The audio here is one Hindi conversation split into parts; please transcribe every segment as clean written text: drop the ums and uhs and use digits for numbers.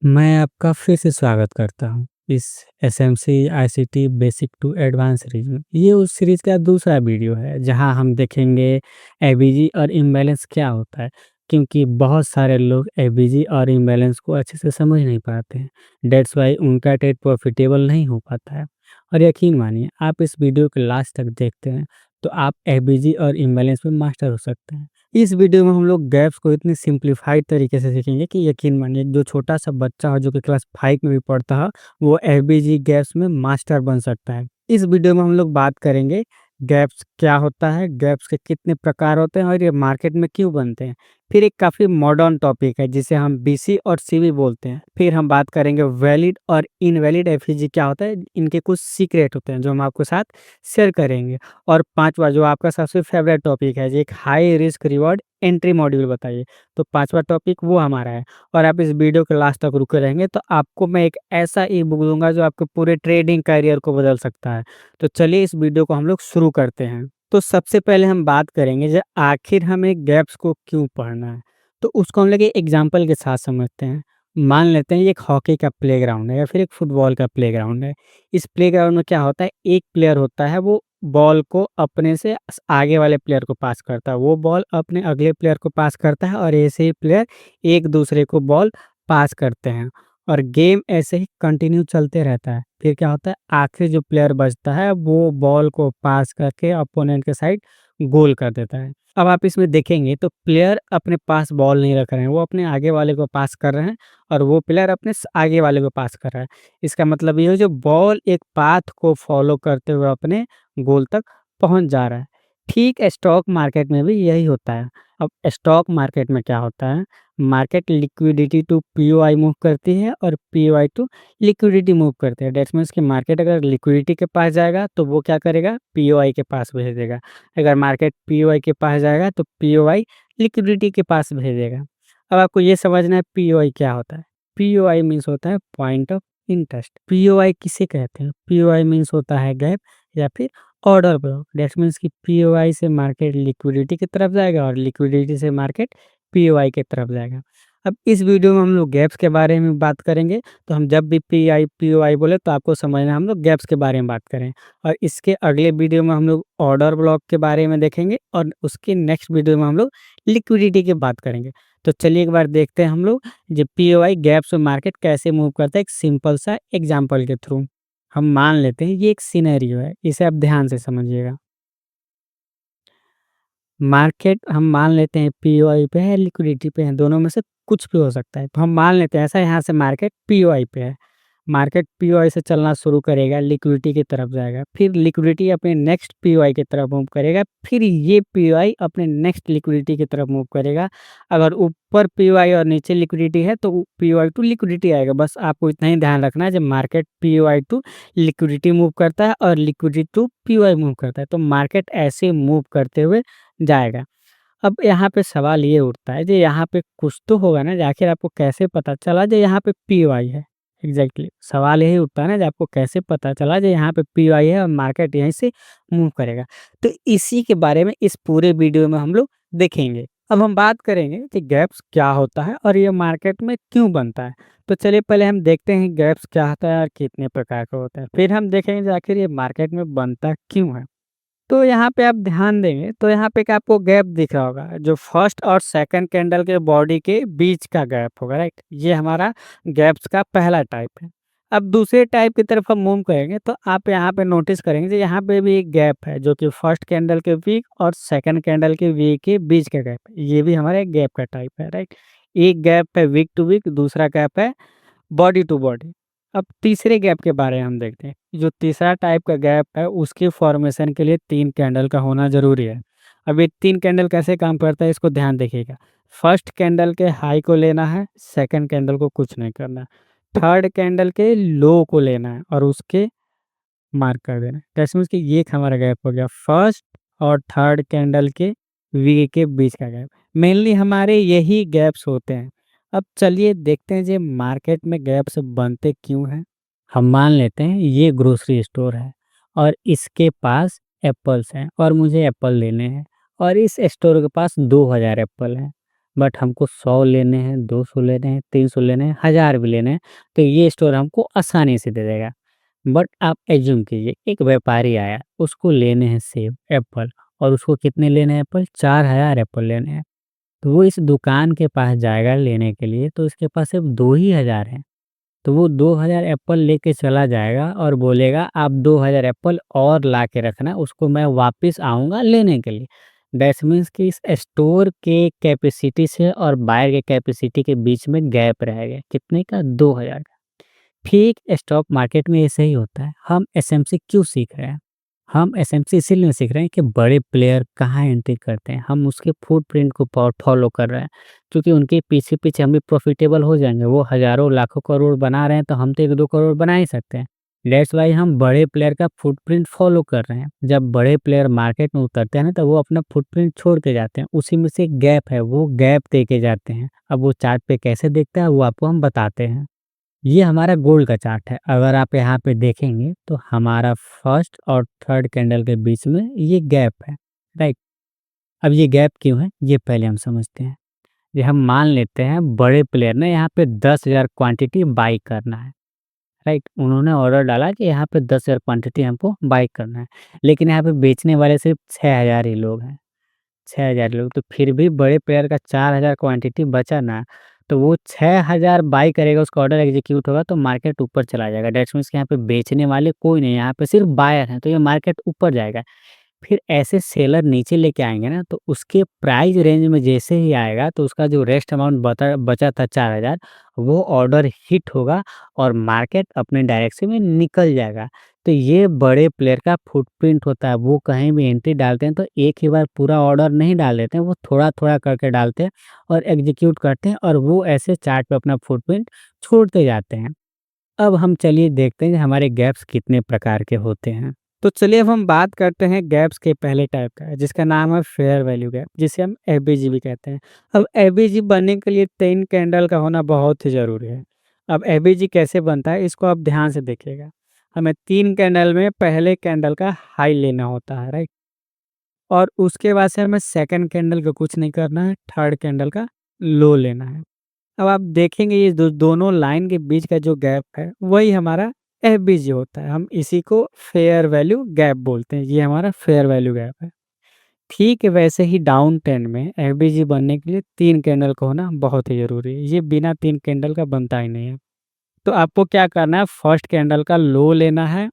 मैं आपका फिर से स्वागत करता हूँ इस SMC ICT basic to advance series में। ये उस सीरीज का दूसरा वीडियो है जहाँ हम देखेंगे एबीजी और इम्बैलेंस क्या होता है, क्योंकि बहुत सारे लोग एबीजी और इम्बैलेंस को अच्छे से समझ नहीं पाते हैं। डेट्स वाई उनका ट्रेड प्रॉफिटेबल नहीं हो पाता है। और यकीन मानिए, आप इस वीडियो के लास्ट तक देखते हैं तो आप एबीजी और इम्बैलेंस में मास्टर हो सकते हैं। इस वीडियो में हम लोग गैप्स को इतनी सिंप्लीफाइड तरीके से सीखेंगे कि यकीन मानिए, जो छोटा सा बच्चा हो जो कि क्लास 5 में भी पढ़ता है, वो एफबीजी गैप्स में मास्टर बन सकता है। इस वीडियो में हम लोग बात करेंगे गैप्स क्या होता है, गैप्स के कितने प्रकार होते हैं और ये मार्केट में क्यों बनते हैं। फिर एक काफ़ी मॉडर्न टॉपिक है जिसे हम बीसी और सीवी बोलते हैं। फिर हम बात करेंगे वैलिड और इनवैलिड एफईजी क्या होता है, इनके कुछ सीक्रेट होते हैं जो हम आपके साथ शेयर करेंगे। और पाँचवा जो आपका सबसे फेवरेट टॉपिक है, जो एक high risk reward entry module बताइए। तो पाँचवा टॉपिक वो हमारा है। और आप इस वीडियो के लास्ट तक रुके रहेंगे तो आपको मैं एक ऐसा ई बुक दूंगा जो आपके पूरे ट्रेडिंग करियर को बदल सकता है। तो चलिए इस वीडियो को हम लोग शुरू करते हैं। तो सबसे पहले हम बात करेंगे जो आखिर हमें गैप्स को क्यों पढ़ना है। तो उसको हम लोग एक एग्जाम्पल के साथ समझते हैं। मान लेते हैं ये एक हॉकी का प्लेग्राउंड है या फिर एक फुटबॉल का प्लेग्राउंड है। इस प्लेग्राउंड में क्या होता है, एक प्लेयर होता है, वो बॉल को अपने से आगे वाले प्लेयर को पास करता है, वो बॉल अपने अगले प्लेयर को पास करता है और ऐसे ही प्लेयर एक दूसरे को बॉल पास करते हैं और गेम ऐसे ही कंटिन्यू चलते रहता है। फिर क्या होता है, आखिर जो प्लेयर बचता है वो बॉल को पास करके अपोनेंट के साइड गोल कर देता है। अब आप इसमें देखेंगे तो प्लेयर अपने पास बॉल नहीं रख रहे हैं, वो अपने आगे वाले को पास कर रहे हैं और वो प्लेयर अपने आगे वाले को पास कर रहा है। इसका मतलब ये है जो बॉल एक पाथ को फॉलो करते हुए अपने गोल तक पहुंच जा रहा है। ठीक स्टॉक मार्केट में भी यही होता है। अब स्टॉक मार्केट में क्या होता है, market liquidity to POI move करती है और पीओआई टू लिक्विडिटी मूव करती है। दैट्स मीन्स कि मार्केट अगर लिक्विडिटी के पास जाएगा तो वो क्या करेगा, पीओआई के पास भेज देगा। अगर मार्केट पीओआई के पास जाएगा तो पीओआई लिक्विडिटी के पास भेजेगा। अब आपको ये समझना है पीओआई क्या होता है। पीओआई मीन्स होता है पॉइंट ऑफ इंटरेस्ट। पीओआई किसे कहते हैं, पीओआई मीन्स होता है गैप या फिर ऑर्डर ब्लॉक। दैट मीन्स कि पीओआई से मार्केट लिक्विडिटी की तरफ जाएगा और लिक्विडिटी से मार्केट पीओआई की तरफ जाएगा। अब इस वीडियो में हम लोग गैप्स के बारे में बात करेंगे। तो हम जब भी पीआई पीओआई बोले तो आपको समझना हम लोग गैप्स के बारे में बात करें। और इसके अगले वीडियो में हम लोग ऑर्डर ब्लॉक के बारे में देखेंगे और उसके नेक्स्ट वीडियो में हम लोग लिक्विडिटी की बात करेंगे। तो चलिए एक बार देखते हैं हम लोग जो पीओआई गैप्स में मार्केट कैसे मूव करता है, एक सिंपल सा एग्जांपल के थ्रू। हम मान लेते हैं ये एक सिनेरियो है, इसे आप ध्यान से समझिएगा। मार्केट हम मान लेते हैं पीओआई पे है, लिक्विडिटी पे है, दोनों में से कुछ भी हो सकता है। तो हम मान लेते हैं ऐसा, यहाँ से मार्केट पीओआई पे है। मार्केट पीओआई से चलना शुरू करेगा, लिक्विडिटी की तरफ जाएगा, फिर लिक्विडिटी अपने नेक्स्ट पीओआई की तरफ मूव करेगा, फिर ये पीओआई अपने नेक्स्ट लिक्विडिटी की तरफ मूव करेगा। अगर ऊपर पीओआई और नीचे लिक्विडिटी है तो पीओआई टू लिक्विडिटी आएगा। बस आपको इतना ही ध्यान रखना है, जब market POI to liquidity move करता है और लिक्विडिटी टू पीओआई मूव करता है तो मार्केट ऐसे मूव करते हुए जाएगा। अब यहाँ पे सवाल ये उठता है, जो यहाँ पे कुछ तो होगा ना, जो आखिर आपको कैसे पता चला जो यहाँ पे पीओआई है? एग्ज़ैक्टली सवाल यही उठता है ना, जो आपको कैसे पता चला जो यहाँ पे पीओआई है और मार्केट यहीं से मूव करेगा? तो इसी के बारे में इस पूरे वीडियो में हम लोग देखेंगे। अब हम बात करेंगे कि गैप्स क्या होता है और ये मार्केट में क्यों बनता है। तो चलिए पहले हम देखते हैं गैप्स क्या होता है और कितने प्रकार का होता है। फिर हम देखेंगे जो आखिर ये मार्केट में बनता क्यों है। तो यहाँ पे आप ध्यान देंगे तो यहाँ पे एक आपको गैप दिख रहा होगा, जो फर्स्ट और सेकंड कैंडल के बॉडी के बीच का गैप होगा, राइट। ये हमारा गैप्स का पहला टाइप है। अब दूसरे टाइप की तरफ हम मूव करेंगे तो आप यहाँ पे नोटिस करेंगे कि यहाँ पे भी एक गैप है, जो कि फर्स्ट कैंडल के वीक और सेकंड कैंडल के वीक के बीच का गैप है। ये भी हमारा एक गैप का टाइप है, राइट। एक गैप है वीक टू वीक, दूसरा गैप है बॉडी टू बॉडी। अब तीसरे गैप के बारे में हम देखते हैं। जो तीसरा टाइप का गैप है उसके फॉर्मेशन के लिए 3 कैंडल का होना ज़रूरी है। अब ये 3 कैंडल कैसे काम करता है इसको ध्यान देखिएगा। फर्स्ट कैंडल के हाई को लेना है, सेकंड कैंडल को कुछ नहीं करना है। थर्ड कैंडल के लो को लेना है और उसके मार्क कर देना है। दैट्स मीन्स कि ये एक हमारा गैप हो गया, फर्स्ट और थर्ड कैंडल के वी के बीच का गैप। मेनली हमारे यही गैप्स होते हैं। अब चलिए देखते हैं, जो मार्केट में गैप्स बनते क्यों हैं। हम मान लेते हैं ये ग्रोसरी स्टोर है और इसके पास एप्पल्स हैं और मुझे एप्पल लेने हैं और इस स्टोर के पास 2000 एप्पल हैं। बट हमको 100 लेने हैं, 200 लेने हैं, 300 लेने हैं, 1000 भी लेने हैं, तो ये स्टोर हमको आसानी से दे देगा। बट आप एज़्यूम कीजिए एक व्यापारी आया, उसको लेने हैं सेब, एप्पल और उसको कितने लेने हैं एप्पल? 4000 एप्पल लेने हैं। तो वो इस दुकान के पास जाएगा लेने के लिए, तो उसके पास सिर्फ़ 2 ही हज़ार हैं। तो वो 2000 एप्पल लेके चला जाएगा और बोलेगा आप 2000 एप्पल और ला के रखना, उसको मैं वापस आऊँगा लेने के लिए। दैट मीन्स कि इस स्टोर के कैपेसिटी से और बायर के कैपेसिटी के बीच में गैप रहेगा। कितने का? 2000 का। ठीक स्टॉक मार्केट में ऐसे ही होता है। हम एसएमसी क्यों सीख रहे हैं? हम एसएमसी इसीलिए सीख रहे हैं कि बड़े प्लेयर कहाँ एंट्री करते हैं, हम उसके फुटप्रिंट को फॉलो कर रहे हैं, क्योंकि उनके पीछे-पीछे हम भी प्रॉफिटेबल हो जाएँगे। वो हज़ारों, लाखों करोड़ बना रहे हैं, तो हम तो 1-2 करोड़ बना ही सकते हैं। दैट्स व्हाई हम बड़े प्लेयर का फुटप्रिंट फॉलो कर रहे हैं। जब बड़े प्लेयर मार्केट में उतरते हैं ना, तो वो अपना फुटप्रिंट छोड़ के जाते हैं। उसी में से एक गैप है, वो गैप दे के जाते हैं। अब वो चार्ट पे कैसे दिखता है, वो आपको हम बताते हैं। ये हमारा गोल्ड का चार्ट है। अगर आप यहाँ पे देखेंगे तो हमारा फर्स्ट और थर्ड कैंडल के बीच में ये गैप है, राइट? अब ये गैप क्यों है? ये पहले हम समझते हैं। ये हम मान लेते हैं बड़े प्लेयर ने यहाँ पे 10,000 क्वांटिटी बाय करना है, राइट? उन्होंने ऑर्डर डाला कि यहाँ पे 10,000 क्वांटिटी हमको बाय करना है। लेकिन यहाँ पे बेचने वाले सिर्फ 6,000 ही लोग हैं। 6000 लोग, तो फिर भी बड़े प्लेयर का 4000 क्वांटिटी बचा ना, तो वो 6000 बाय करेगा, उसका ऑर्डर एग्ज़ीक्यूट होगा तो मार्केट ऊपर चला जाएगा। दैट्स मीन्स कि यहाँ पे बेचने वाले कोई नहीं है, यहाँ पे सिर्फ बायर हैं, तो ये मार्केट ऊपर जाएगा। फिर ऐसे सेलर नीचे लेके आएँगे ना, तो उसके प्राइस रेंज में जैसे ही आएगा, तो उसका जो रेस्ट अमाउंट बचा था 4000, वो ऑर्डर हिट होगा और मार्केट अपने डायरेक्शन में निकल जाएगा। तो ये बड़े प्लेयर का फुटप्रिंट होता है, वो कहीं भी एंट्री डालते हैं तो एक ही बार पूरा ऑर्डर नहीं डाल देते हैं, वो थोड़ा-थोड़ा करके डालते हैं और एग्ज़ीक्यूट करते हैं और वो ऐसे चार्ट पे अपना फुटप्रिंट छोड़ते जाते हैं। अब हम चलिए देखते हैं हमारे गैप्स कितने प्रकार के होते हैं। तो चलिए अब हम बात करते हैं गैप्स के पहले टाइप का, जिसका नाम है फेयर वैल्यू गैप, जिसे हम एफवीजी भी कहते हैं। अब एफवीजी बनने के लिए 3 कैंडल का होना बहुत ही ज़रूरी है। अब एफवीजी कैसे बनता है इसको आप ध्यान से देखिएगा। हमें 3 कैंडल में पहले कैंडल का हाई लेना होता है, राइट? और उसके बाद से हमें सेकंड कैंडल का कुछ नहीं करना है, थर्ड कैंडल का लो लेना है। अब आप देखेंगे ये दोनों लाइन के बीच का जो गैप है, वही हमारा एफवीजी होता है। हम इसी को फेयर वैल्यू गैप बोलते हैं। ये हमारा फेयर वैल्यू गैप है। ठीक वैसे ही डाउन ट्रेंड में एफवीजी बनने के लिए 3 कैंडल का होना बहुत ही ज़रूरी है। ये बिना 3 कैंडल का बनता ही नहीं है। तो आपको क्या करना है, फर्स्ट कैंडल का लो लेना है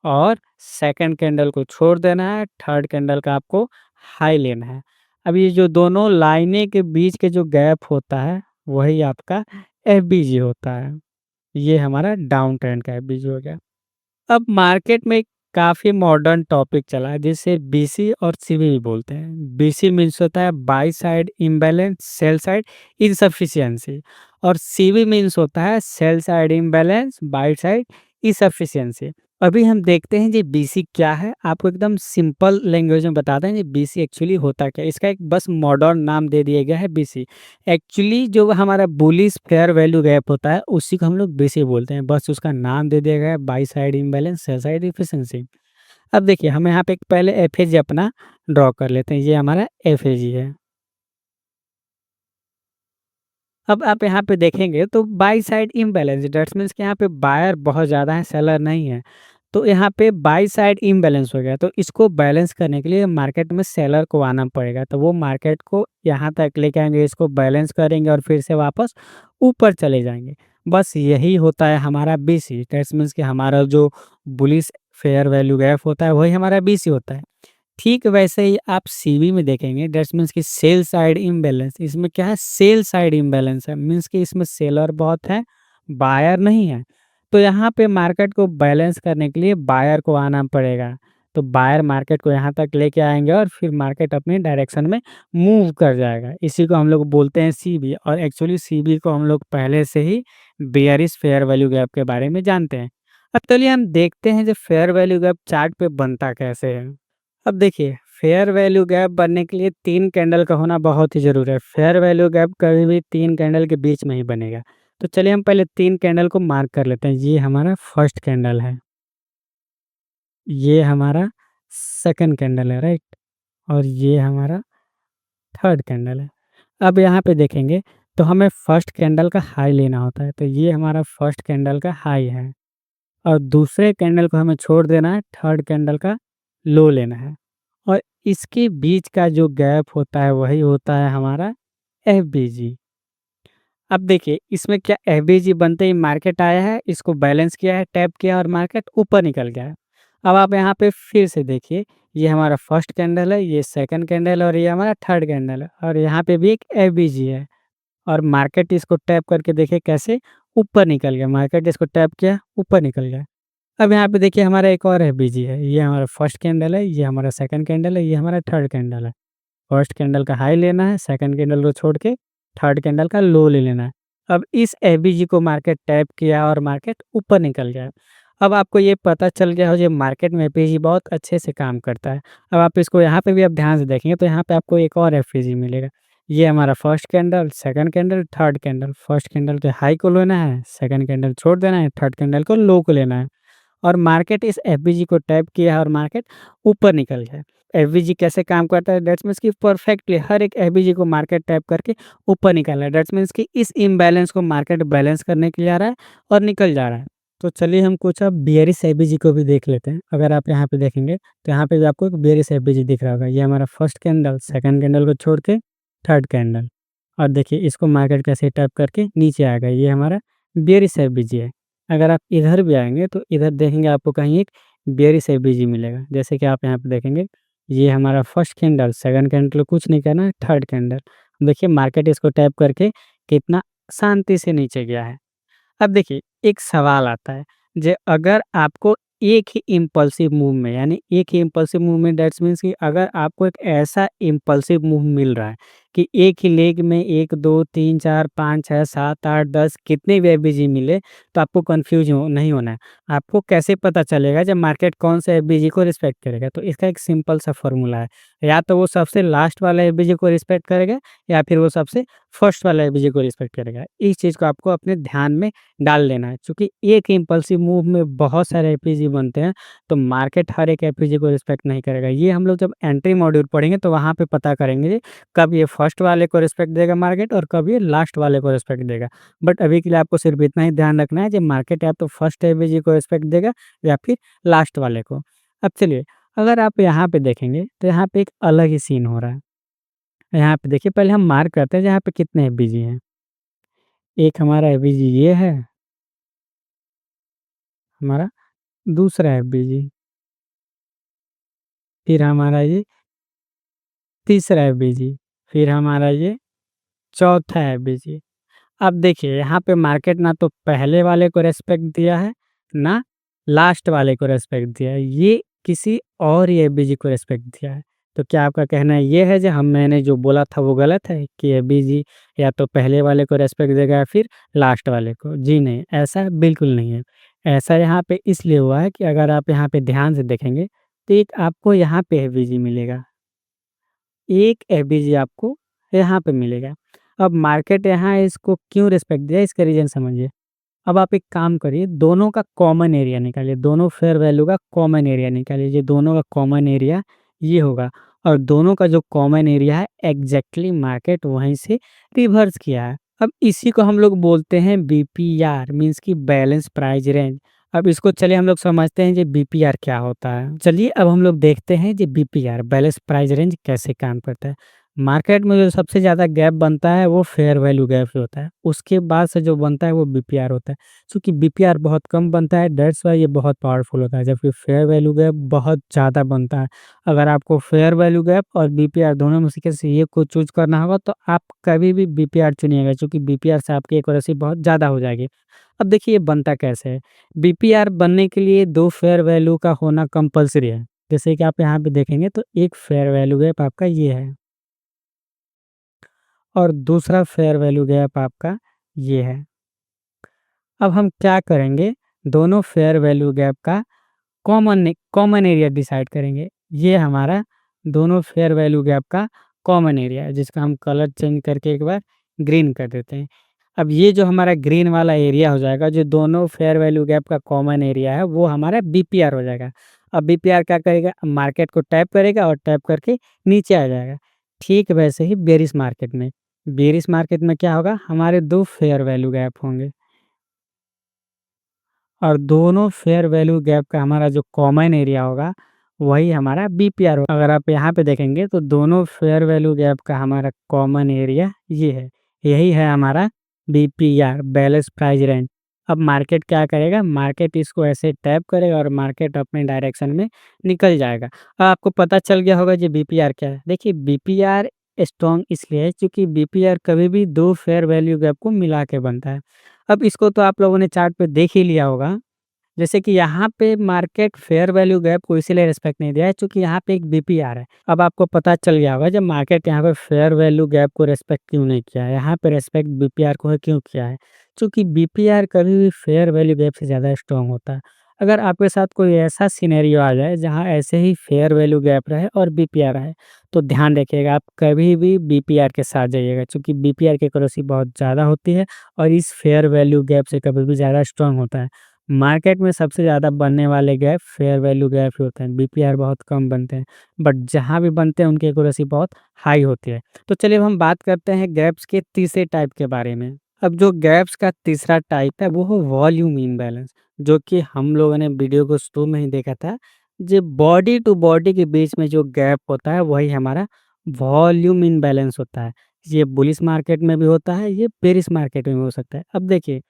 और सेकंड कैंडल को छोड़ देना है, थर्ड कैंडल का आपको हाई लेना है। अब ये जो दोनों लाइनें के बीच के जो गैप होता है, वही आपका एफवीजी होता है। ये हमारा डाउन ट्रेंड का एफवीजी हो गया। अब मार्केट में काफ़ी मॉडर्न टॉपिक चला है जिसे बीसी और सीबी भी बोलते हैं। बीसी मीन्स होता है by side imbalance, sell side insufficiency और सीबी मीन्स होता है sell side imbalance, by side insufficiency. अभी हम देखते हैं जी बीसी क्या है, आपको एकदम सिंपल लैंग्वेज में बताते हैं जी बीसी एक्चुअली होता क्या है। इसका एक बस मॉडर्न नाम दे दिया गया है बीसी। एक्चुअली जो हमारा बुलिश फेयर वैल्यू गैप होता है उसी को हम लोग बीसी बोलते हैं, बस उसका नाम दे दिया गया है by side imbalance, sell side efficiency. अब देखिए हम यहाँ पे एक पहले एफएजी अपना ड्रॉ कर लेते हैं, ये हमारा एफएजी है। अब आप यहाँ पे देखेंगे तो by side imbalance, that's means कि यहाँ पे बायर बहुत ज़्यादा है, सेलर नहीं है। तो यहाँ पे बाई साइड इम्बैलेंस हो गया, तो इसको बैलेंस करने के लिए मार्केट में सेलर को आना पड़ेगा। तो वो मार्केट को यहाँ तक लेके आएँगे, इसको बैलेंस करेंगे और फिर से वापस ऊपर चले जाएँगे। बस यही होता है हमारा बीसी, दैट्स मीन्स कि हमारा जो बुलिश फेयर वैल्यू गैप होता है वही हमारा बीसी होता है। ठीक वैसे ही आप सीवी में देखेंगे, दैट्स मीन्स कि सेल साइड इम्बैलेंस, इसमें क्या है, सेल साइड इम्बैलेंस है, मीन्स कि इसमें सेलर बहुत है, बायर नहीं है। तो यहाँ पे मार्केट को बैलेंस करने के लिए बायर को आना पड़ेगा। तो बायर मार्केट को यहाँ तक लेके आएंगे और फिर मार्केट अपने डायरेक्शन में मूव कर जाएगा। इसी को हम लोग बोलते हैं सीबी, और एक्चुअली सीबी को हम लोग पहले से ही बेयरिश फेयर वैल्यू गैप के बारे में जानते हैं। अब चलिए हम देखते हैं जो फेयर वैल्यू गैप चार्ट पे बनता कैसे है। अब देखिए, फेयर वैल्यू गैप बनने के लिए 3 कैंडल का होना बहुत ही ज़रूरी है। फेयर वैल्यू गैप कभी भी 3 कैंडल के बीच में ही बनेगा। तो चलिए हम पहले 3 कैंडल को मार्क कर लेते हैं। ये हमारा फर्स्ट कैंडल है, ये हमारा सेकंड कैंडल है, राइट? और ये हमारा थर्ड कैंडल है। अब यहाँ पे देखेंगे तो हमें फर्स्ट कैंडल का हाई लेना होता है, तो ये हमारा फर्स्ट कैंडल का हाई है और दूसरे कैंडल को हमें छोड़ देना है, थर्ड कैंडल का लो लेना है और इसके बीच का जो गैप होता है वही होता है हमारा एफबीजी। अब देखिए इसमें क्या एफबीजी बनते ही मार्केट आया है, इसको बैलेंस किया है, टैप किया और मार्केट ऊपर निकल गया है। अब आप यहाँ पे फिर से देखिए, ये हमारा फर्स्ट कैंडल है, ये सेकंड कैंडल और ये हमारा थर्ड कैंडल है और यहाँ पे भी एक एफबीजी है और मार्केट इसको टैप करके देखिए कैसे ऊपर निकल गया। मार्केट इसको टैप किया, ऊपर निकल गया। अब यहाँ पे देखिए हमारा एक और एफबीजी है, ये हमारा फर्स्ट कैंडल है, ये हमारा सेकंड कैंडल है, ये हमारा थर्ड कैंडल है। फर्स्ट कैंडल का हाई लेना है, सेकंड कैंडल को छोड़ के थर्ड कैंडल का लो ले लेना है। अब इस एफबीजी को मार्केट टैप किया और मार्केट ऊपर निकल गया। अब आपको ये पता चल गया हो जो मार्केट में एफबीजी बहुत अच्छे से काम करता है। अब आप इसको यहाँ पे भी आप ध्यान से देखेंगे तो यहाँ पे आपको एक और एफबीजी मिलेगा। ये हमारा first candle, second candle, third candle. First candle के हाई को लेना है, सेकंड कैंडल छोड़ देना है, थर्ड कैंडल को लो को लेना है और मार्केट इस एफबीजी को टैप किया है और मार्केट ऊपर निकल गया है। एफबीजी कैसे काम करता है? दैट्स मीन्स कि परफेक्टली हर एक एफबीजी को मार्केट टैप करके ऊपर निकाला है। दैट्स मीन्स कि इस इम्बैलेंस को मार्केट बैलेंस करने के लिए आ रहा है और निकल जा रहा है। तो चलिए हम कुछ अब बियरिश एफबीजी को भी देख लेते हैं। अगर आप यहाँ पे देखेंगे तो यहाँ पे भी आपको एक बियरिश एफबीजी दिख रहा होगा। ये हमारा फर्स्ट कैंडल, सेकंड कैंडल को छोड़ के थर्ड कैंडल और देखिए इसको मार्केट कैसे टैप करके नीचे आ गया। ये हमारा बियरिश एफबीजी है। अगर आप इधर भी आएँगे तो इधर देखेंगे आपको कहीं एक बेयरिश एफबीजी मिलेगा। जैसे कि आप यहाँ पे देखेंगे, ये हमारा फर्स्ट कैंडल, सेकंड कैंडल कुछ नहीं करना है, थर्ड कैंडल। देखिए मार्केट इसको टैप करके कितना शांति से नीचे गया है। अब देखिए एक सवाल आता है, जे अगर आपको एक ही इम्पल्सिव मूव में यानी एक ही इम्पल्सिव मूव में दैट्स मीन्स कि अगर आपको एक ऐसा इम्पल्सिव मूव मिल रहा है कि एक ही लेग में 1, 2, 3, 4, 5, 6, 7, 8, 10 कितने भी एफबीजी मिले तो आपको कन्फ्यूज़ नहीं होना है। आपको कैसे पता चलेगा जब मार्केट कौन से एफबीजी को रिस्पेक्ट करेगा? तो इसका एक सिंपल सा फ़ॉर्मूला है। या तो वो सबसे लास्ट वाला एफबीजी को रिस्पेक्ट करेगा या फिर वो सबसे फर्स्ट वाला एफबीजी को रिस्पेक्ट करेगा। इस चीज़ को आपको अपने ध्यान में डाल लेना है। चूँकि एक इम्पल्सिव मूव में बहुत सारे एफपीजी बनते हैं, तो मार्केट हर एक एफपीजी को रिस्पेक्ट नहीं करेगा। ये हम लोग जब एंट्री मॉड्यूल पढ़ेंगे तो वहाँ पे पता करेंगे कब ये फर्स्ट वाले को रिस्पेक्ट देगा मार्केट और कब ये लास्ट वाले को रिस्पेक्ट देगा। बट अभी के लिए आपको सिर्फ इतना ही ध्यान रखना है कि मार्केट या तो फर्स्ट एफपीजी को रिस्पेक्ट देगा या फिर लास्ट वाले को। अब चलिए, अगर आप यहाँ पे देखेंगे तो यहाँ पे एक अलग ही सीन हो रहा है। यहाँ पे देखिए पहले हम मार्क करते हैं यहाँ पे कितने एफबीजी हैं। एक हमारा एफबीजी ये है, हमारा दूसरा एफबीजी, फिर हमारा ये तीसरा एफबीजी, फिर हमारा ये चौथा एफबीजी। अब देखिए यहाँ पे मार्केट ना तो पहले वाले को रिस्पेक्ट दिया है, ना लास्ट वाले को रिस्पेक्ट दिया है। ये किसी और ही एफबीजी को रिस्पेक्ट दिया है। तो क्या आपका कहना ये है जो मैंने जो बोला था वो गलत है कि एफबीजी या तो पहले वाले को रिस्पेक्ट देगा या फिर लास्ट वाले को? जी नहीं, ऐसा बिल्कुल नहीं है। ऐसा यहाँ पे इसलिए हुआ है कि अगर आप यहाँ पे ध्यान से देखेंगे, तो एक आपको यहाँ पे एफबीजी मिलेगा। एक एफबीजी आपको यहाँ पे मिलेगा। अब मार्केट यहाँ इसको क्यों रिस्पेक्ट दिया इसका रीज़न समझिए। अब आप एक काम करिए, दोनों का कॉमन एरिया निकालिए, दोनों फेयर वैल्यू का कॉमन एरिया निकालिए। ये दोनों का कॉमन एरिया ये होगा और दोनों का जो कॉमन एरिया है एग्ज़ैक्टली मार्केट वहीं से रिवर्स किया है। अब इसी को हम लोग बोलते हैं बीपीआर मीन्स कि बैलेंस प्राइस रेंज। अब इसको चलिए हम लोग समझते हैं जी बीपीआर क्या होता है। चलिए अब हम लोग देखते हैं जी बीपीआर बैलेंस प्राइस रेंज कैसे काम करता है। मार्केट में जो सबसे ज़्यादा गैप बनता है वो फेयर वैल्यू गैप ही होता है। उसके बाद से जो बनता है वो बीपीआर होता है। चूँकि बीपीआर बहुत कम बनता है दैट्स व्हाई ये बहुत पावरफुल होता है, जबकि फेयर वैल्यू गैप बहुत ज़्यादा बनता है। अगर आपको फेयर वैल्यू गैप और बीपीआर दोनों में से किसी एक को चूज़ करना होगा तो आप कभी भी बीपीआर चुनिएगा, चूँकि बीपीआर से आपकी एक्यूरेसी बहुत ज़्यादा हो जाएगी। अब देखिए ये बनता कैसे है? बीपीआर बनने के लिए 2 फेयर वैल्यू का होना कंपल्सरी है। जैसे कि आप यहाँ पे देखेंगे तो एक फेयर वैल्यू गैप आपका ये है और दूसरा फेयर वैल्यू गैप आपका ये है। अब हम क्या करेंगे, दोनों फेयर वैल्यू गैप का कॉमन एरिया डिसाइड करेंगे। ये हमारा दोनों फेयर वैल्यू गैप का कॉमन एरिया है, जिसका हम कलर चेंज करके एक बार ग्रीन कर देते हैं। अब ये जो हमारा ग्रीन वाला एरिया हो जाएगा, जो दोनों फेयर वैल्यू गैप का कॉमन एरिया है, वो हमारा बीपीआर हो जाएगा। अब बीपीआर क्या करेगा, मार्केट को टैप करेगा और टैप करके नीचे आ जाएगा। ठीक वैसे ही बेयरिश मार्केट में बेयरिश मार्केट में क्या होगा, हमारे 2 फेयर वैल्यू गैप होंगे और दोनों फेयर वैल्यू गैप का हमारा जो कॉमन एरिया होगा, वही हमारा बीपीआर होगा। अगर आप यहाँ पे देखेंगे तो दोनों फेयर वैल्यू गैप का हमारा कॉमन एरिया ये है। यही है हमारा बीपीआर, बैलेंस प्राइस रेंज। अब मार्केट क्या करेगा, मार्केट इसको ऐसे टैप करेगा और मार्केट अपने डायरेक्शन में निकल जाएगा। अब आपको पता चल गया होगा कि बीपीआर क्या है। देखिए बीपीआर स्ट्रॉन्ग इसलिए है क्योंकि बीपीआर कभी भी 2 फेयर वैल्यू गैप को मिला के बनता है। अब इसको तो आप लोगों ने चार्ट पे देख ही लिया होगा। जैसे कि यहाँ पे मार्केट फेयर वैल्यू गैप को इसीलिए रिस्पेक्ट नहीं दिया है क्योंकि यहाँ पे एक बीपीआर है। अब आपको पता चल गया होगा जब मार्केट यहाँ पे फेयर वैल्यू गैप को रिस्पेक्ट क्यों नहीं किया है, यहाँ पे रिस्पेक्ट बीपीआर को है क्यों किया है? क्योंकि बीपीआर कभी भी फेयर वैल्यू गैप से ज़्यादा स्ट्रॉन्ग होता है। अगर आपके साथ कोई ऐसा सिनेरियो आ जाए जहाँ ऐसे ही फेयर वैल्यू गैप रहे और बीपीआर रहे, तो ध्यान रखिएगा आप कभी भी बीपीआर के साथ जाइएगा क्योंकि बीपीआर की एक्यूरेसी बहुत ज़्यादा होती है और इस फेयर वैल्यू गैप से कभी भी ज़्यादा स्ट्रॉन्ग होता है। मार्केट में सबसे ज़्यादा बनने वाले गैप फेयर वैल्यू गैप ही होते हैं, बीपीआर बहुत कम बनते हैं, बट जहाँ भी बनते हैं उनकी एक्यूरेसी बहुत हाई होती है। तो चलिए अब हम बात करते हैं गैप्स के तीसरे टाइप के बारे में। अब जो गैप्स का तीसरा टाइप है वो है वॉल्यूम इम्बैलेंस, जो कि हम लोगों ने वीडियो को शुरू में ही देखा था। जो बॉडी टू बॉडी के बीच में जो गैप होता है वही हमारा वॉल्यूम इम्बैलेंस होता है। ये बुलिश मार्केट में भी होता है, ये बेरिश मार्केट में भी हो सकता है। अब देखिए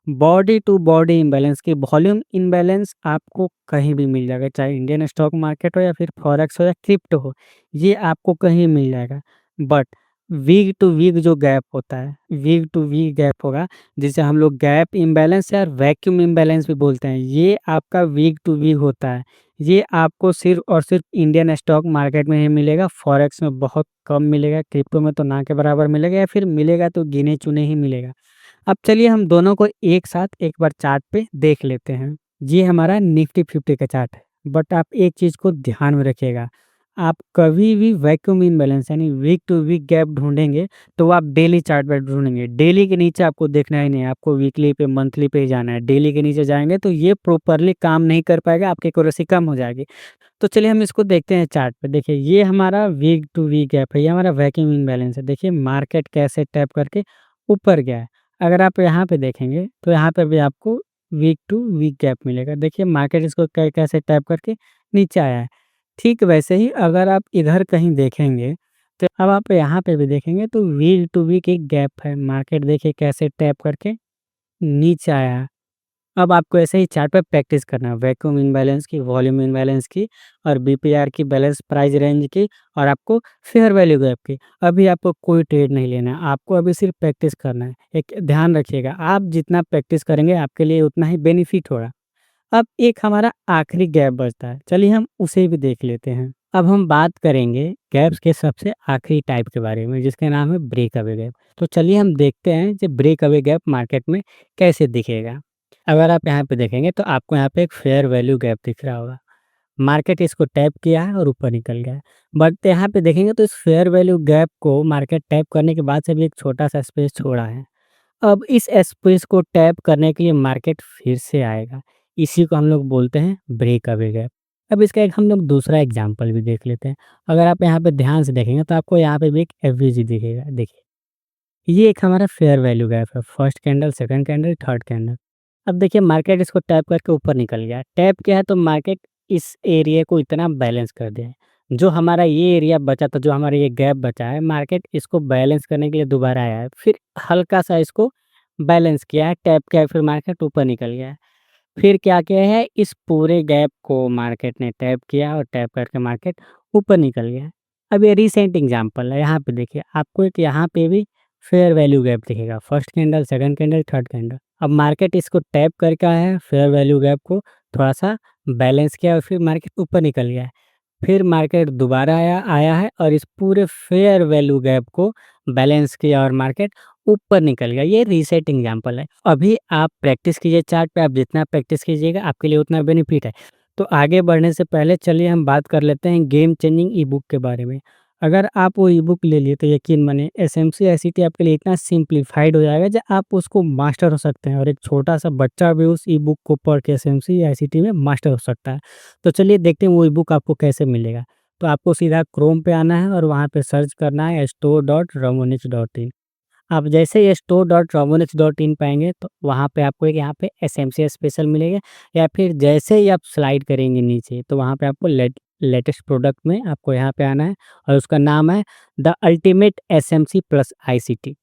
बॉडी टू बॉडी इम्बैलेंस की वॉल्यूम इम्बैलेंस आपको कहीं भी मिल जाएगा, चाहे इंडियन स्टॉक मार्केट हो या फिर फॉरेक्स हो या क्रिप्टो हो, ये आपको कहीं मिल जाएगा। बट वीक टू वीक जो गैप होता है, वीक टू वीक गैप होगा, जिसे हम लोग गैप इम्बैलेंस या वैक्यूम इम्बैलेंस भी बोलते हैं, ये आपका वीक टू वीक होता है। ये आपको सिर्फ और सिर्फ इंडियन स्टॉक मार्केट में ही मिलेगा, फॉरेक्स में बहुत कम मिलेगा, क्रिप्टो में तो ना के बराबर मिलेगा या फिर मिलेगा तो गिने चुने ही मिलेगा। अब चलिए हम दोनों को एक साथ एक बार चार्ट पे देख लेते हैं। ये हमारा निफ्टी 50 का चार्ट है। बट आप एक चीज़ को ध्यान में रखिएगा, आप कभी भी वैक्यूम इम्बैलेंस यानी वीक टू वीक गैप ढूँढेंगे, तो आप डेली चार्ट पे ढूँढेंगे। डेली के नीचे आपको देखना ही नहीं है, आपको वीकली पे, मंथली पे ही जाना है। डेली के नीचे जाएँगे तो ये प्रॉपर्ली काम नहीं कर पाएगा, आपकी एक्यूरेसी कम हो जाएगी। तो चलिए हम इसको देखते हैं चार्ट पे। देखिए ये हमारा वीक टू वीक गैप है, ये हमारा वैक्यूम इम्बैलेंस है। देखिए मार्केट कैसे टैप करके ऊपर गया है। अगर आप यहाँ पे देखेंगे तो यहाँ पे भी आपको वीक टू वीक गैप मिलेगा। देखिए मार्केट इसको कैसे टैप करके नीचे आया है। ठीक वैसे ही अगर आप इधर कहीं देखेंगे तो अब आप यहाँ पे भी देखेंगे तो वीक टू वीक एक गैप है। मार्केट देखिए कैसे टैप करके नीचे आया है। अब आपको ऐसे ही चार्ट पे प्रैक्टिस करना है, वैक्यूम इम्बैलेंस की, वॉल्यूम इम्बैलेंस की और बीपीआर की, बैलेंस प्राइस रेंज की और आपको फेयर वैल्यू गैप की। अभी आपको कोई ट्रेड नहीं लेना है, आपको अभी सिर्फ प्रैक्टिस करना है। एक ध्यान रखिएगा, आप जितना प्रैक्टिस करेंगे आपके लिए उतना ही बेनिफिट होगा। अब एक हमारा आखिरी गैप बचता है, चलिए हम उसे भी देख लेते हैं। अब हम बात करेंगे गैप्स के सबसे आखिरी टाइप के बारे में जिसका नाम है ब्रेक अवे गैप। तो चलिए हम देखते हैं कि ब्रेक अवे गैप मार्केट में कैसे दिखेगा। अगर आप यहाँ पे देखेंगे तो आपको यहाँ पे एक फेयर वैल्यू गैप दिख रहा होगा। मार्केट इसको टैप किया है और ऊपर निकल गया है। बट यहाँ पे देखेंगे तो इस फेयर वैल्यू गैप को मार्केट टैप करने के बाद से भी एक छोटा-सा स्पेस छोड़ा है। अब इस स्पेस को टैप करने के लिए मार्केट फिर से आएगा। इसी को हम लोग बोलते हैं ब्रेक अवे गैप। अब इसका एक हम लोग दूसरा एग्जांपल भी देख लेते हैं। अगर आप यहाँ पे ध्यान से देखेंगे तो आपको यहाँ पे भी एक एवरेज दिखेगा। देखिए ये एक हमारा फेयर वैल्यू गैप है, first candle, second candle, third candle. अब देखिए मार्केट इसको टैप करके ऊपर निकल गया। टैप किया है तो मार्केट इस एरिया को इतना बैलेंस कर दिया है। जो हमारा ये एरिया बचा था, जो हमारा ये गैप बचा है, मार्केट इसको बैलेंस करने के लिए दोबारा आया है। फिर हल्का-सा इसको बैलेंस किया है, टैप किया है, फिर मार्केट ऊपर निकल गया है। फिर क्या किया है, इस पूरे गैप को मार्केट ने टैप किया और टैप करके मार्केट ऊपर निकल गया है। अब ये रिसेंट एग्जांपल है, यहाँ पे देखिए आपको एक यहाँ पे भी फेयर वैल्यू गैप दिखेगा, first candle, second candle, third candle. अब मार्केट इसको टैप करके आया है, फेयर वैल्यू गैप को थोड़ा-सा बैलेंस किया और फिर मार्केट ऊपर निकल गया है। फिर मार्केट दोबारा आया आया है और इस पूरे फेयर वैल्यू गैप को बैलेंस किया और मार्केट ऊपर निकल गया। ये रीसेट एग्जांपल है। अभी आप प्रैक्टिस कीजिए चार्ट पे, आप जितना प्रैक्टिस कीजिएगा आपके लिए उतना बेनिफिट है। तो आगे बढ़ने से पहले चलिए हम बात कर लेते हैं गेम चेंजिंग ई-बुक के बारे में। अगर आप वो ई-बुक ले लिए तो यकीन मानिए एसएमसी आईसीटी आपके लिए इतना सिंप्लीफाइड हो जाएगा जो आप उसको मास्टर हो सकते हैं और एक छोटा-सा बच्चा भी उस ई-बुक को पढ़ के एसएमसी आईसीटी में मास्टर हो सकता है। तो चलिए देखते हैं वो ई-बुक आपको कैसे मिलेगा। तो आपको सीधा क्रोम पे आना है और वहाँ पे सर्च करना है store.ramonich.in। आप जैसे ही store.romonex.in पाएँगे तो वहाँ पे आपको एक यहाँ पे एसएमसी स्पेशल मिलेगा, या फिर जैसे ही आप स्लाइड करेंगे नीचे तो वहाँ पे आपको लेटेस्ट प्रोडक्ट में आपको यहाँ पे आना है, और उसका नाम है the ultimate SMC plus ICT.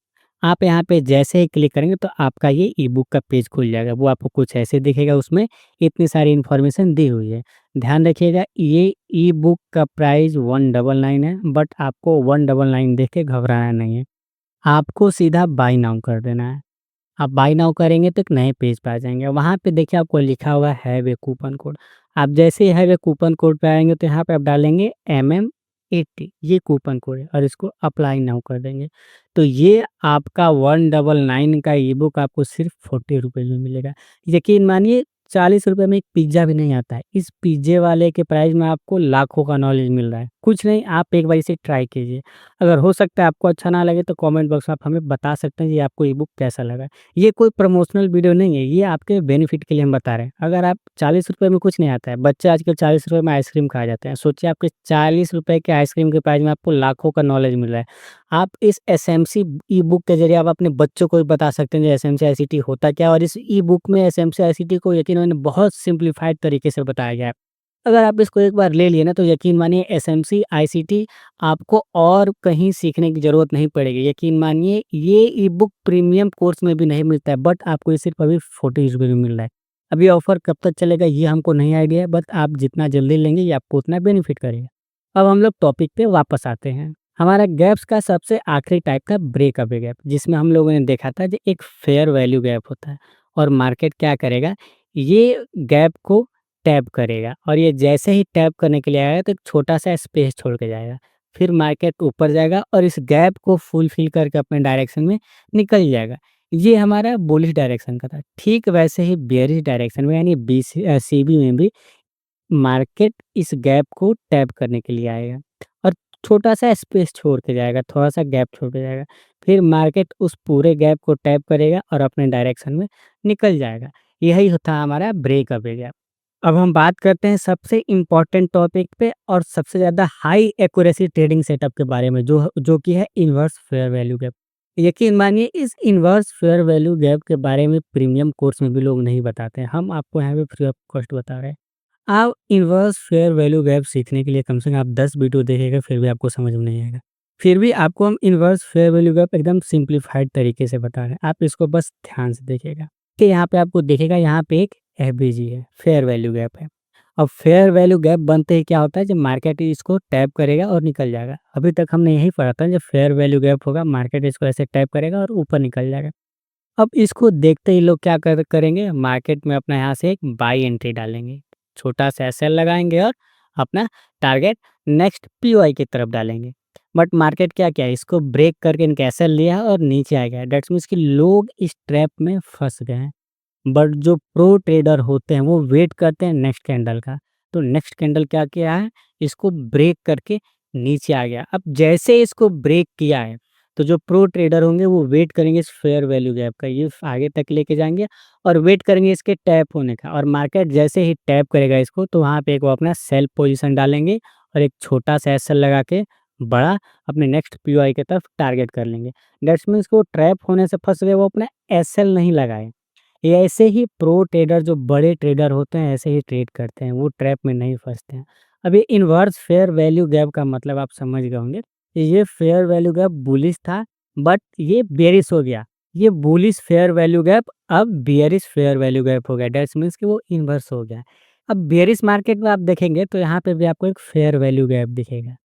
आप यहाँ पे जैसे ही क्लिक करेंगे तो आपका ये ई-बुक का पेज खुल जाएगा। वो आपको कुछ ऐसे दिखेगा, उसमें इतनी सारी इन्फॉर्मेशन दी हुई है। ध्यान रखिएगा, ये ई-बुक का प्राइस 199 है, बट आपको 199 देख के घबराना नहीं है। आपको सीधा बाय नाउ कर देना है। आप बाय नाउ करेंगे तो एक नए पेज पे आ जाएँगे। वहाँ पे देखिए आपको लिखा हुआ है वे कूपन कोड। आप जैसे ही है वे कूपन कोड पे आएँगे तो यहाँ पे आप डालेंगे MM80, ये कूपन कोड है, और इसको अप्लाई नाउ कर देंगे। तो ये आपका 199 का ई-बुक आपको सिर्फ़ 40 रुपीज़ में मिलेगा। यकीन मानिए, 40 रुपए में एक पिज़्ज़ा भी नहीं आता है। इस पिज़्ज़े वाले के प्राइस में आपको लाखों का नॉलेज मिल रहा है। कुछ नहीं, आप एक बार इसे ट्राई कीजिए। अगर हो सकता है आपको अच्छा ना लगे तो कमेंट बॉक्स में आप हमें बता सकते हैं कि आपको ई-बुक कैसा लगा। ये कोई प्रमोशनल वीडियो नहीं है, ये आपके बेनिफिट के लिए हम बता रहे हैं। अगर आप 40 रुपए में कुछ नहीं आता है, बच्चे आजकल 40 रुपए में आइसक्रीम खा जाते हैं। सोचिए आपके 40 रुपए के आइसक्रीम के प्राइस में आपको लाखों का नॉलेज मिल रहा है। आप इस एसएमसी ई-बुक के ज़रिए आप अपने बच्चों को भी बता सकते हैं कि एसएमसी आईसीटी होता क्या है, और इस ई-बुक में एसएमसी आईसीटी को यकीन मानिए बहुत सिम्प्लीफाइड तरीके से बताया गया है। अगर आप इसको एक बार ले लिए ना तो यकीन मानिए एसएमसी आईसीटी आपको और कहीं सीखने की ज़रूरत नहीं पड़ेगी। यकीन मानिए ये ई-बुक प्रीमियम कोर्स में भी नहीं मिलता है, बट आपको ये सिर्फ़ अभी 40 रुपए में मिल रहा है। अब ये ऑफ़र कब तक चलेगा ये हमको नहीं आइडिया है, बट आप जितना जल्दी लेंगे ये आपको उतना बेनिफिट करेगा। अब हम लोग टॉपिक पे वापस आते हैं। हमारा गैप्स का सबसे आखिरी टाइप था ब्रेक अवे गैप, जिसमें हम लोगों ने देखा था कि एक फेयर वैल्यू गैप होता है, और मार्केट क्या करेगा, ये गैप को टैप करेगा, और ये जैसे ही टैप करने के लिए आएगा तो एक छोटा-सा स्पेस छोड़ के जाएगा। फिर मार्केट ऊपर जाएगा और इस गैप को फुलफ़िल करके अपने डायरेक्शन में निकल जाएगा। ये हमारा बुलिश डायरेक्शन का था। ठीक वैसे ही बेयरिश डायरेक्शन में यानी सीबी में भी मार्केट इस गैप को टैप करने के लिए आएगा और छोटा-सा स्पेस छोड़ के जाएगा, थोड़ा-सा गैप छोड़ के जाएगा। फिर मार्केट उस पूरे गैप को टैप करेगा और अपने डायरेक्शन में निकल जाएगा। यही होता है हमारा ब्रेक अवे गैप। अब हम बात करते हैं सबसे इम्पोर्टेंट टॉपिक पे और सबसे ज़्यादा हाई एक्यूरेसी ट्रेडिंग सेटअप के बारे में, जो कि है इन्वर्स फेयर वैल्यू गैप। यकीन मानिए इस इन्वर्स फेयर वैल्यू गैप के बारे में प्रीमियम कोर्स में भी लोग नहीं बताते हैं। हम आपको यहाँ पे फ्री ऑफ कॉस्ट बता रहे हैं। आप इन्वर्स फेयर वैल्यू गैप सीखने के लिए कम से कम आप 10 वीडियो देखेंगे फिर भी आपको समझ में नहीं आएगा। फिर भी आपको हम इन्वर्स फेयर वैल्यू गैप एकदम सिंप्लीफाइड तरीके से बता रहे हैं। आप इसको बस ध्यान से देखिएगा कि यहाँ पे आपको दिखेगा, यहाँ पे एक एफबीजी है, फेयर वैल्यू गैप है। अब फेयर वैल्यू गैप बनते ही क्या होता है, जब मार्केट इसको टैप करेगा और निकल जाएगा। अभी तक हमने यही पढ़ा था, जब फेयर वैल्यू गैप होगा मार्केट इसको ऐसे टैप करेगा और ऊपर निकल जाएगा। अब इसको देखते ही लोग क्या करेंगे, मार्केट में अपना यहाँ से एक बाई एंट्री डालेंगे, छोटा-सा एसएल लगाएँगे और अपना टारगेट नेक्स्ट पीओआई की तरफ डालेंगे। बट मार्केट क्या किया, इसको ब्रेक करके इनका एसएल लिया और नीचे आ गया। दैट्स मीन्स कि लोग इस ट्रैप में फँस गए हैं। बट जो प्रो ट्रेडर होते हैं वो वेट करते हैं नेक्स्ट कैंडल का। तो नेक्स्ट कैंडल क्या किया है, इसको ब्रेक करके नीचे आ गया। अब जैसे इसको ब्रेक किया है तो जो प्रो ट्रेडर होंगे वो वेट करेंगे इस फेयर वैल्यू गैप का, ये आगे तक लेके जाएँगे और वेट करेंगे इसके टैप होने का, और मार्केट जैसे ही टैप करेगा इसको तो वहाँ पे एक वो अपना सेल पोजीशन डालेंगे और एक छोटा-सा एसएल लगा के बड़ा अपने नेक्स्ट पीओआई की तरफ टारगेट कर लेंगे। दैट्स मीन्स वो ट्रैप होने से फँस गए, वो अपना एसएल नहीं लगाए। ये ऐसे ही प्रो ट्रेडर जो बड़े ट्रेडर होते हैं ऐसे ही ट्रेड करते हैं, वो ट्रैप में नहीं फँसते हैं। अब ये इन्वर्स फेयर वैल्यू गैप का मतलब आप समझ गए होंगे। ये फेयर वैल्यू गैप बुलिश था, बट ये बेयरिश हो गया। ये बुलिश फेयर वैल्यू गैप अब बेयरिश फेयर वैल्यू गैप हो गया। दैट्स मीन्स कि वो इन्वर्स हो गया। अब बेयरिश मार्केट में आप देखेंगे तो यहाँ पे भी आपको एक फेयर वैल्यू गैप दिखेगा।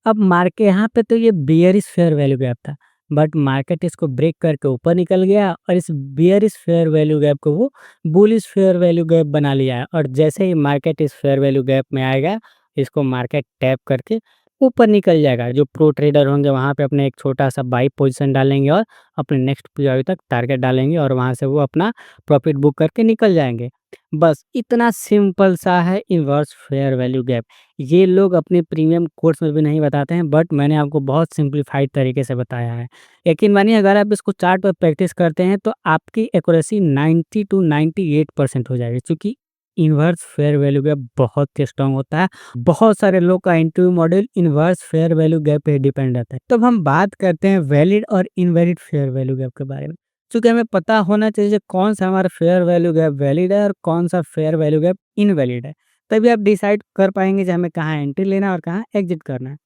अब मार्के यहाँ पे तो ये बियरिश फेयर वैल्यू गैप था, बट मार्केट इसको ब्रेक करके ऊपर निकल गया और इस बियरिश फेयर वैल्यू गैप को वो बुलिश फेयर वैल्यू गैप बना लिया है, और जैसे ही मार्केट इस फेयर वैल्यू गैप में आएगा, इसको मार्केट टैप करके ऊपर निकल जाएगा। जो प्रो ट्रेडर होंगे वहाँ पे अपने एक छोटा-सा बाई पोज़ीशन डालेंगे और अपने नेक्स्ट पीओआई तक टारगेट डालेंगे और वहाँ से वो अपना प्रॉफ़िट बुक करके निकल जाएँगे। बस इतना सिंपल सा है इन्वर्स फेयर वैल्यू गैप। ये लोग अपने प्रीमियम कोर्स में भी नहीं बताते हैं, बट मैंने आपको बहुत सिंप्लीफाइड तरीके से बताया है। यकीन मानिए अगर आप इसको चार्ट पर प्रैक्टिस करते हैं तो आपकी एक्यूरेसी 90 टू 98% हो जाएगी, क्योंकि इन्वर्स फेयर वैल्यू गैप बहुत स्ट्रॉन्ग होता है। बहुत सारे लोग का interview model inverse fair value gap पे डिपेंड रहता है। तो अब हम बात करते हैं वैलिड और इनवैलिड फेयर वैल्यू गैप के बारे में। चूँकि हमें पता होना चाहिए कौन सा हमारा फेयर वैल्यू गैप वैलिड है और कौन सा फेयर वैल्यू गैप इनवैलिड है। तभी आप डिसाइड कर पाएँगे कि हमें कहाँ एंट्री लेना है और कहाँ एग्ज़िट करना है।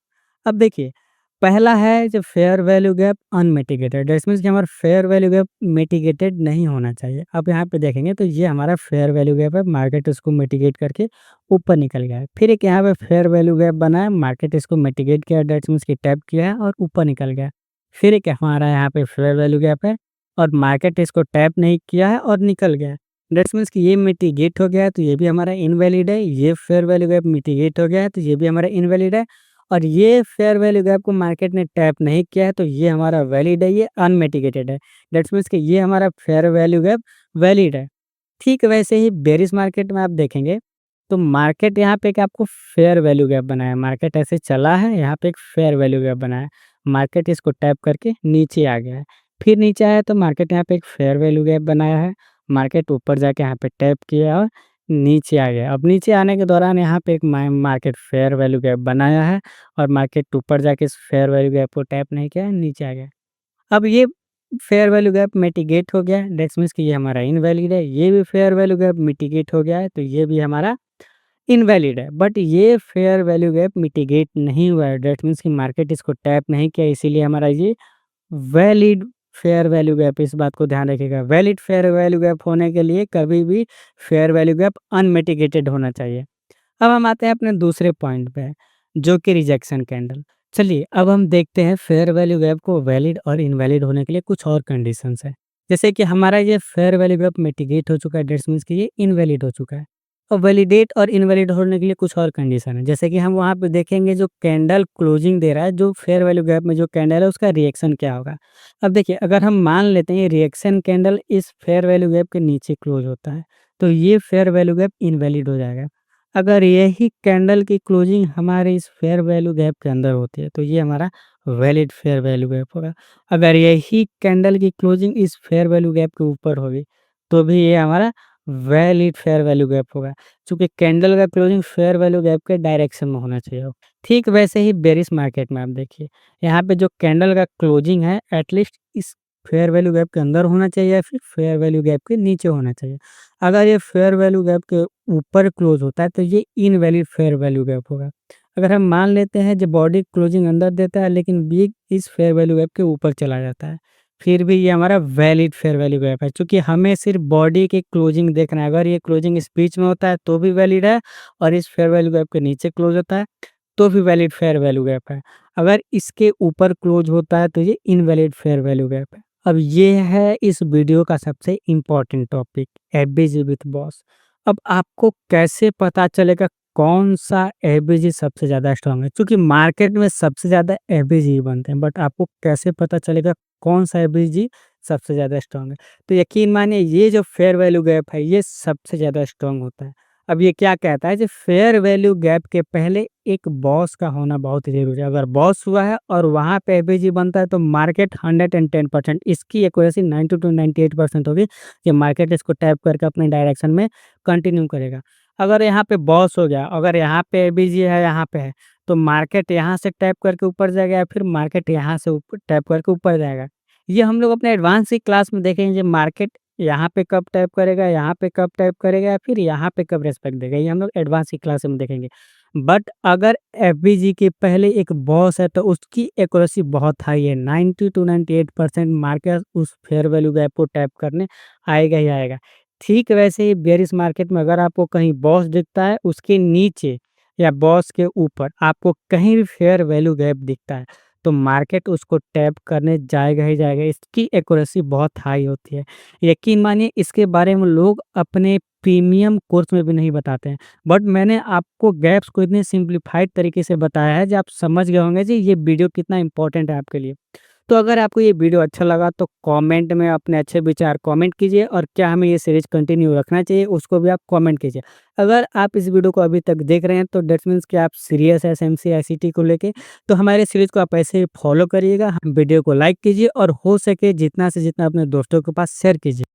अब देखिए, पहला है जो fair value gap unmitigated, that's means कि हमारा फेयर वैल्यू गैप मिटिगेटेड नहीं होना चाहिए। आप यहाँ पे देखेंगे तो ये हमारा फेयर वैल्यू गैप है, मार्केट इसको मिटिगेट करके ऊपर निकल गया है। फिर एक यहाँ पे फेयर वैल्यू गैप बना है, मार्केट इसको मिटिगेट किया, दैट्स मीन्स कि टैप किया है और ऊपर निकल गया है। फिर एक हमारा यहाँ पे फेयर वैल्यू गैप है और मार्केट इसको टैप नहीं किया है और निकल गया है। दैट्स मीन्स कि ये मिटिगेट हो गया है तो ये भी हमारा इनवैलिड है, ये फेयर वैल्यू गैप मिटिगेट हो गया है तो ये भी हमारा इनवैलिड है। और ये फेयर वैल्यू गैप को मार्केट ने टैप नहीं किया है तो ये हमारा वैलिड है, ये अनमिटिगेटेड है। दैट्स मीन्स कि ये हमारा फेयर वैल्यू गैप वैलिड है। ठीक वैसे ही बेरिश मार्केट में आप देखेंगे तो मार्केट यहाँ पे एक आपको फेयर वैल्यू गैप बनाया है। मार्केट ऐसे चला है, यहाँ पे एक फेयर वैल्यू गैप बना है। मार्केट इसको टैप करके नीचे आ गया है। फिर नीचे आया तो मार्केट यहाँ पे एक फेयर वैल्यू गैप बनाया है। मार्केट ऊपर जाके यहाँ पे टैप किया और नीचे आ गया। अब नीचे आने के दौरान यहाँ पे एक मार्केट फेयर वैल्यू गैप बनाया है और मार्केट ऊपर जाके इस फेयर वैल्यू गैप को टैप नहीं किया है, नीचे आ गया। अब ये फेयर वैल्यू गैप मिटिगेट हो गया है, दैट्स मीन्स कि ये हमारा इनवैलिड है। ये भी फेयर वैल्यू गैप मिटिगेट हो गया है तो ये भी हमारा इनवैलिड है। बट ये फेयर वैल्यू गैप मिटिगेट नहीं हुआ है, दैट मीन्स कि मार्केट इसको टैप नहीं किया, इसीलिए हमारा ये वैलिड फेयर वैल्यू गैप, इस बात को ध्यान रखिएगा। वैलिड फेयर वैल्यू गैप होने के लिए कभी भी फेयर वैल्यू गैप अनमिटिगेटेड होना चाहिए। अब हम आते हैं अपने दूसरे पॉइंट पे, जो कि रिजेक्शन कैंडल। चलिए अब हम देखते हैं फेयर वैल्यू गैप को वैलिड और इनवैलिड होने के लिए कुछ और कंडीशंस है। जैसे कि हमारा ये फेयर वैल्यू गैप मिटिगेट हो चुका है, दैट्स मीन्स कि ये इनवैलिड हो चुका है। और वैलिडेट और इनवैलिड होने के लिए कुछ और कंडीशन है। जैसे कि हम वहाँ पे देखेंगे जो कैंडल क्लोजिंग दे रहा है, जो फेयर वैल्यू गैप में जो कैंडल है उसका रिएक्शन क्या होगा। अब देखिए अगर हम मान लेते हैं ये रिएक्शन कैंडल इस फेयर वैल्यू गैप के नीचे क्लोज होता है, तो ये फेयर वैल्यू गैप इनवैलिड हो जाएगा। अगर यही कैंडल की क्लोजिंग हमारे इस फेयर वैल्यू गैप के अंदर होती है तो ये हमारा वैलिड फेयर वैल्यू गैप होगा। अगर यही कैंडल की क्लोजिंग इस फेयर वैल्यू गैप के ऊपर होगी तो भी ये हमारा वैलिड फेयर वैल्यू गैप होगा, क्योंकि कैंडल का क्लोजिंग फेयर वैल्यू गैप के डायरेक्शन में होना चाहिए। ठीक वैसे ही बेरिश मार्केट में आप देखिए, यहाँ पे जो कैंडल का क्लोजिंग है एटलीस्ट इस फेयर वैल्यू गैप के अंदर होना चाहिए या फिर फेयर वैल्यू गैप के नीचे होना चाहिए। अगर ये फेयर वैल्यू गैप के ऊपर क्लोज होता है तो ये इनवैलिड फेयर वैल्यू गैप होगा। अगर हम मान लेते हैं जो बॉडी क्लोजिंग अंदर देता है लेकिन बिग इस फेयर वैल्यू गैप के ऊपर चला जाता है, फिर भी ये हमारा वैलिड फेयर वैल्यू गैप है, क्योंकि हमें सिर्फ बॉडी की क्लोजिंग देखना है। अगर ये क्लोजिंग इस बीच में होता है तो भी वैलिड है और इस फेयर वैल्यू गैप के नीचे क्लोज होता है तो भी वैलिड फेयर वैल्यू गैप है। अगर इसके ऊपर क्लोज होता है तो ये इनवैलिड फेयर वैल्यू गैप है। अब ये है इस वीडियो का सबसे important topic, FBG with boss. अब आपको कैसे पता चलेगा कौन सा एफबीजी सबसे ज़्यादा स्ट्रांग है? क्योंकि मार्केट में सबसे ज़्यादा एफबीजी ही बनते हैं, बट आपको कैसे पता चलेगा कौन सा एफबीजी सबसे ज़्यादा स्ट्रांग है? तो यकीन मानिए ये जो फेयर वैल्यू गैप है ये सबसे ज़्यादा स्ट्रांग होता है। अब ये क्या कहता है, जो फेयर वैल्यू गैप के पहले एक बॉस का होना बहुत ही ज़रूरी है। अगर बॉस हुआ है और वहाँ पे एफबीजी बनता है तो मार्केट 110% इसकी एक्यूरेसी 90 टू 98% होगी कि मार्केट इसको टैप करके अपने डायरेक्शन में कंटिन्यू करेगा। अगर यहाँ पे बॉस हो गया, अगर यहाँ पे एफबीजी है, यहाँ पे है, तो मार्केट यहाँ से टैप करके ऊपर जाएगा या फिर मार्केट यहाँ से ऊपर टैप करके ऊपर जाएगा। ये हम लोग अपने एडवांस की क्लास में देखेंगे मार्केट यहाँ पे कब टैप करेगा, यहाँ पे कब टैप करेगा या फिर यहाँ पे कब रिस्पेक्ट देगा, ये हम लोग एडवांस की क्लास में देखेंगे। बट अगर एफबीजी के पहले एक बॉस है तो उसकी एक्यूरेसी बहुत हाई है, 90 टू 98% मार्केट उस फेयर वैल्यू गैप को टैप करने आएगा ही आएगा। ठीक वैसे ही बेयरिश मार्केट में अगर आपको कहीं बॉस दिखता है, उसके नीचे या बॉस के ऊपर आपको कहीं भी फेयर वैल्यू गैप दिखता है, तो मार्केट उसको टैप करने जाएगा ही जाएगा। इसकी एक्यूरेसी बहुत हाई होती है। यकीन मानिए इसके बारे में लोग अपने प्रीमियम कोर्स में भी नहीं बताते हैं। बट मैंने आपको गैप्स को इतने सिंप्लीफाइड तरीके से बताया है, जो आप समझ गए होंगे जी ये वीडियो कितना इंपॉर्टेंट है आपके लिए। तो अगर आपको ये वीडियो अच्छा लगा तो कमेंट में अपने अच्छे विचार कमेंट कीजिए और क्या हमें ये सीरीज कंटिन्यू रखना चाहिए उसको भी आप कमेंट कीजिए। अगर आप इस वीडियो को अभी तक देख रहे हैं तो दैट्स मीन्स कि आप सीरियस है एसएमसी आईसीटी को लेके, तो हमारे सीरीज को आप ऐसे ही फॉलो करिएगा, वीडियो को लाइक कीजिए और हो सके जितना से जितना अपने दोस्तों के पास शेयर कीजिए।